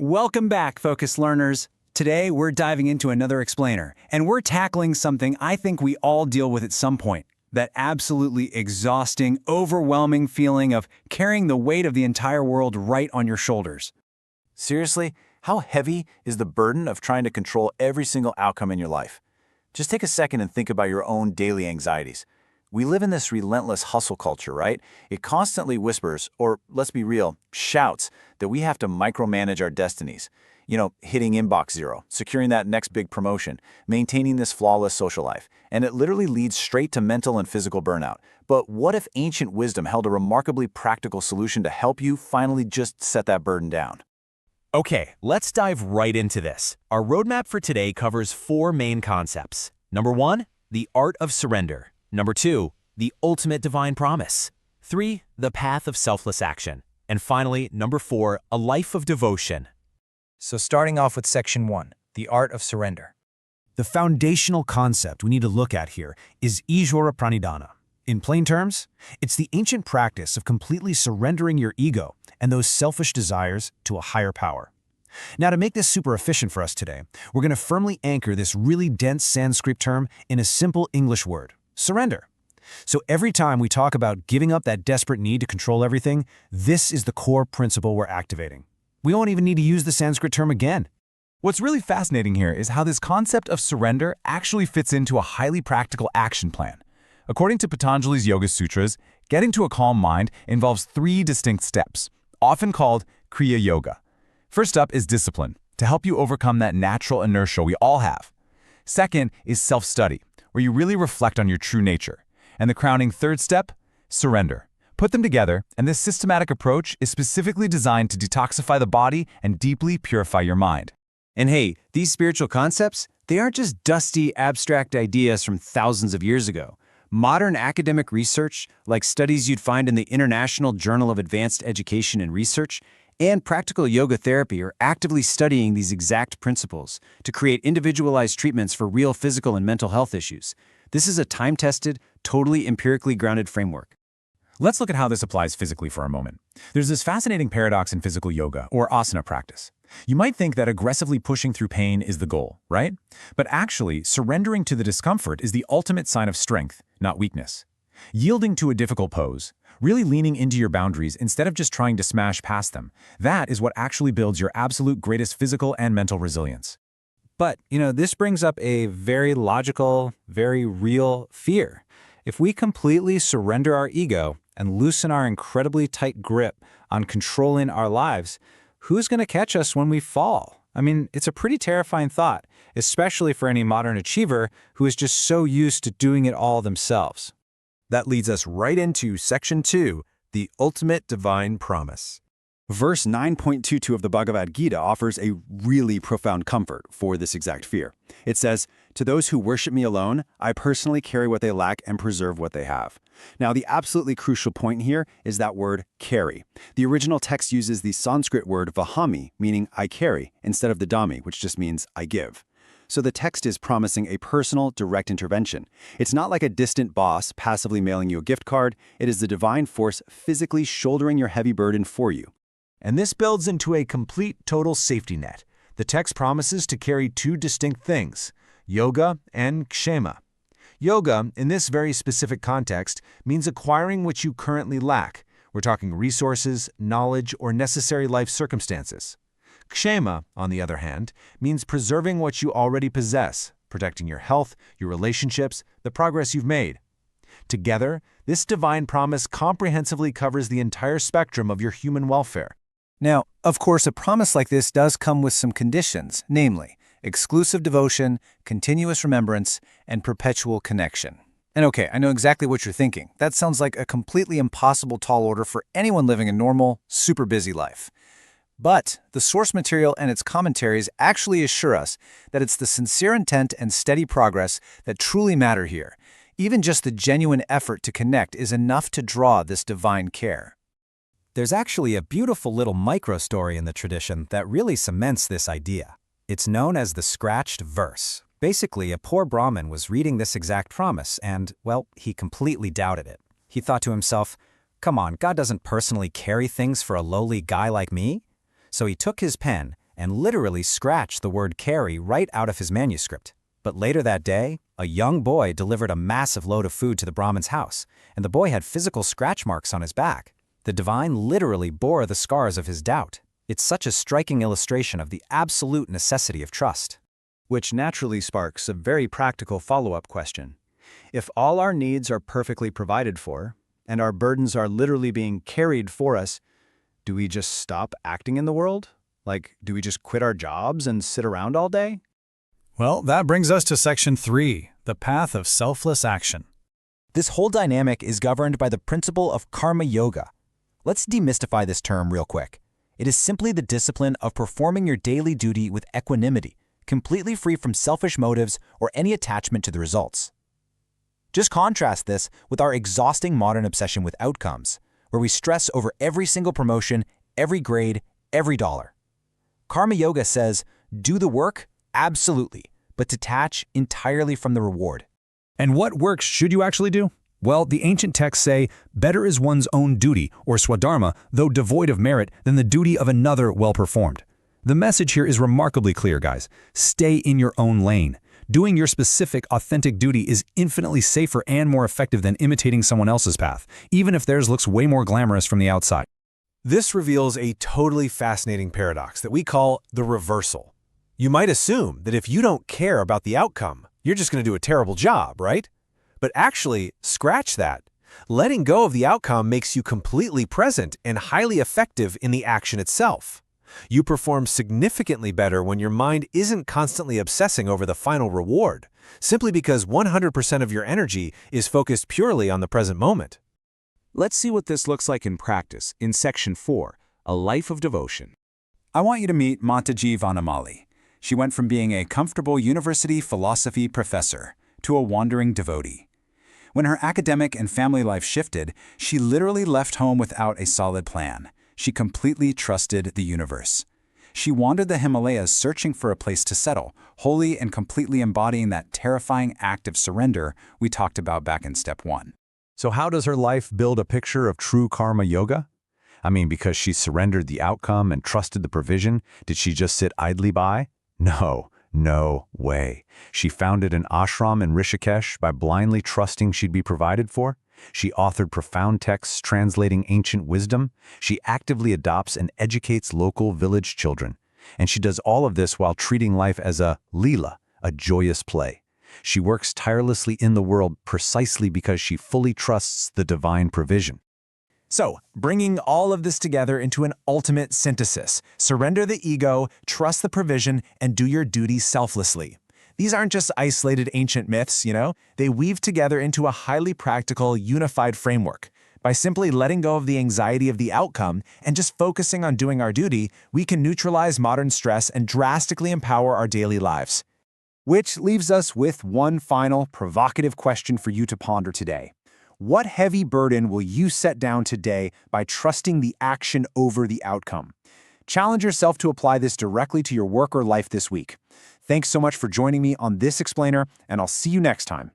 Welcome back, Focus Learners. Today, we're diving into another explainer, and we're tackling something I think we all deal with at some point. That absolutely exhausting, overwhelming feeling of carrying the weight of the entire world right on your shoulders. Seriously, how heavy is the burden of trying to control every single outcome in your life? Just take a second and think about your own daily anxieties. We live in this relentless hustle culture, right? It constantly whispers, or let's be real, shouts, that we have to micromanage our destinies. Hitting inbox zero, securing that next big promotion, maintaining this flawless social life. And it literally leads straight to mental and physical burnout. But what if ancient wisdom held a remarkably practical solution to help you finally just set that burden down? Okay, let's dive right into this. Our roadmap for today covers 4 main concepts. Number 1, the art of surrender. Number 2, the ultimate divine promise. 3, the path of selfless action. And finally, number 4, a life of devotion. So starting off with Section 1, the art of surrender. The foundational concept we need to look at here is Ijvara Pranidhana. In plain terms, it's the ancient practice of completely surrendering your ego and those selfish desires to a higher power. Now, to make this super efficient for us today, we're going to firmly anchor this really dense Sanskrit term in a simple English word: surrender. So every time we talk about giving up that desperate need to control everything, this is the core principle we're activating. We won't even need to use the Sanskrit term again. What's really fascinating here is how this concept of surrender actually fits into a highly practical action plan. According to Patanjali's Yoga Sutras, getting to a calm mind involves 3 distinct steps, often called Kriya Yoga. First up is discipline, to help you overcome that natural inertia we all have. Second is self-study, where you really reflect on your true nature. And the crowning third step, surrender. Put them together, and this systematic approach is specifically designed to detoxify the body and deeply purify your mind. And hey, these spiritual concepts, they aren't just dusty, abstract ideas from thousands of years ago. Modern academic research, like studies you'd find in the International Journal of Advanced Education and Research, and practical yoga therapy are actively studying these exact principles to create individualized treatments for real physical and mental health issues. This is a time-tested, totally empirically grounded framework. Let's look at how this applies physically for a moment. There's this fascinating paradox in physical yoga, or asana practice. You might think that aggressively pushing through pain is the goal, right? But actually, surrendering to the discomfort is the ultimate sign of strength, not weakness. Yielding to a difficult pose, really leaning into your boundaries instead of just trying to smash past them, that is what actually builds your absolute greatest physical and mental resilience. But, this brings up a very logical, very real fear. If we completely surrender our ego and loosen our incredibly tight grip on controlling our lives, who's going to catch us when we fall? I mean, it's a pretty terrifying thought, especially for any modern achiever who is just so used to doing it all themselves. That leads us right into Section 2, the ultimate divine promise. Verse 9.22 of the Bhagavad Gita offers a really profound comfort for this exact fear. It says, "To those who worship me alone, I personally carry what they lack and preserve what they have." Now, the absolutely crucial point here is that word carry. The original text uses the Sanskrit word vahami, meaning I carry, instead of the dami, which just means I give. So the text is promising a personal, direct intervention. It's not like a distant boss passively mailing you a gift card. It is the divine force physically shouldering your heavy burden for you. And this builds into a complete total safety net. The text promises to carry 2 distinct things: yoga and kshema. Yoga, in this very specific context, means acquiring what you currently lack. We're talking resources, knowledge, or necessary life circumstances. Kshema, on the other hand, means preserving what you already possess, protecting your health, your relationships, the progress you've made. Together, this divine promise comprehensively covers the entire spectrum of your human welfare. Now, of course, a promise like this does come with some conditions, namely, exclusive devotion, continuous remembrance, and perpetual connection. And okay, I know exactly what you're thinking. That sounds like a completely impossible tall order for anyone living a normal, super busy life. But the source material and its commentaries actually assure us that it's the sincere intent and steady progress that truly matter here. Even just the genuine effort to connect is enough to draw this divine care. There's actually a beautiful little micro-story in the tradition that really cements this idea. It's known as the scratched verse. Basically, a poor Brahmin was reading this exact promise and, well, he completely doubted it. He thought to himself, come on, God doesn't personally carry things for a lowly guy like me? So he took his pen and literally scratched the word carry right out of his manuscript. But later that day, a young boy delivered a massive load of food to the Brahmin's house, and the boy had physical scratch marks on his back. The divine literally bore the scars of his doubt. It's such a striking illustration of the absolute necessity of trust. Which naturally sparks a very practical follow-up question. If all our needs are perfectly provided for, and our burdens are literally being carried for us, do we just stop acting in the world? Like, do we just quit our jobs and sit around all day? Well, that brings us to Section 3, the path of selfless action. This whole dynamic is governed by the principle of karma yoga. Let's demystify this term real quick. It is simply the discipline of performing your daily duty with equanimity, completely free from selfish motives or any attachment to the results. Just contrast this with our exhausting modern obsession with outcomes, where we stress over every single promotion, every grade, every dollar. Karma yoga says, do the work, absolutely, but detach entirely from the reward. And what works should you actually do? Well, the ancient texts say, better is one's own duty, or swadharma, though devoid of merit, than the duty of another well performed. The message here is remarkably clear, guys. Stay in your own lane. Doing your specific, authentic duty is infinitely safer and more effective than imitating someone else's path, even if theirs looks way more glamorous from the outside. This reveals a totally fascinating paradox that we call the reversal. You might assume that if you don't care about the outcome, you're just going to do a terrible job, right? But actually, scratch that. Letting go of the outcome makes you completely present and highly effective in the action itself. You perform significantly better when your mind isn't constantly obsessing over the final reward, simply because 100% of your energy is focused purely on the present moment. Let's see what this looks like in practice in Section 4, A Life of Devotion. I want you to meet Mataji Vanamali. She went from being a comfortable university philosophy professor to a wandering devotee. When her academic and family life shifted, she literally left home without a solid plan. She completely trusted the universe. She wandered the Himalayas searching for a place to settle, wholly and completely embodying that terrifying act of surrender we talked about back in Step 1. So how does her life build a picture of true karma yoga? I mean, because she surrendered the outcome and trusted the provision, did she just sit idly by? No way. She founded an ashram in Rishikesh by blindly trusting she'd be provided for. She authored profound texts translating ancient wisdom. She actively adopts and educates local village children. And she does all of this while treating life as a leela, a joyous play. She works tirelessly in the world precisely because she fully trusts the divine provision. So, bringing all of this together into an ultimate synthesis. Surrender the ego, trust the provision, and do your duty selflessly. These aren't just isolated ancient myths, They weave together into a highly practical, unified framework. By simply letting go of the anxiety of the outcome and just focusing on doing our duty, we can neutralize modern stress and drastically empower our daily lives. Which leaves us with one final provocative question for you to ponder today. What heavy burden will you set down today by trusting the action over the outcome? Challenge yourself to apply this directly to your work or life this week. Thanks so much for joining me on this explainer, and I'll see you next time.